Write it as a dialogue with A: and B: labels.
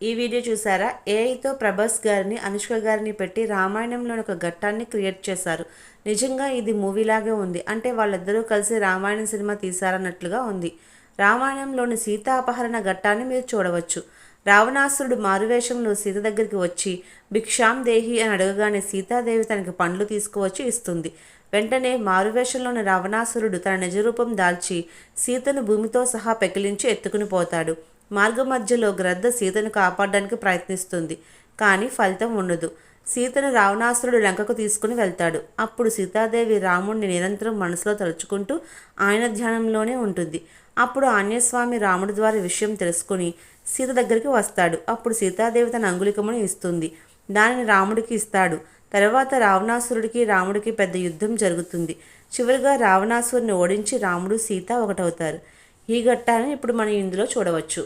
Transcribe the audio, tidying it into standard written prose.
A: ఈ వీడియో చూసారా? ఏఐతో ప్రభాస్ గారిని, అనుష్క గారిని పెట్టి రామాయణంలోని ఒక ఘట్టాన్ని క్రియేట్ చేశారు. నిజంగా ఇది మూవీలాగే ఉంది. అంటే వాళ్ళిద్దరూ కలిసి రామాయణం సినిమా తీశారన్నట్లుగా ఉంది. రామాయణంలోని సీత అపహరణ ఘట్టాన్ని మీరు చూడవచ్చు. రావణాసురుడు మారువేషంలో సీత దగ్గరికి వచ్చి భిక్షాం దేహి అని అడగగానే సీతాదేవి తనకి పండ్లు తీసుకువచ్చి ఇస్తుంది. వెంటనే మారువేషంలోని రావణాసురుడు తన నిజరూపం దాల్చి సీతను భూమితో సహా పెకిలించి ఎత్తుకుని పోతాడు. మార్గమధ్యలో గ్రద్ద సీతను కాపాడడానికి ప్రయత్నిస్తుంది, కానీ ఫలితం ఉండదు. సీతను రావణాసురుడు లంకకు తీసుకుని వెళ్తాడు. అప్పుడు సీతాదేవి రాముడిని నిరంతరం మనసులో తలుచుకుంటూ ఆయన ధ్యానంలోనే ఉంటుంది. అప్పుడు ఆంజనేయస్వామి రాముడి ద్వారా విషయం తెలుసుకుని సీత దగ్గరికి వస్తాడు. అప్పుడు సీతాదేవి తన అంగుళికమును ఇస్తుంది. దానిని రాముడికి ఇస్తాడు. తర్వాత రావణాసురుడికి రాముడికి పెద్ద యుద్ధం జరుగుతుంది. చివరిగా రావణాసురుని ఓడించి రాముడు సీత ఒకటవుతారు. ఈ ఘట్టాన్ని ఇప్పుడు మనం ఇందులో చూడవచ్చు.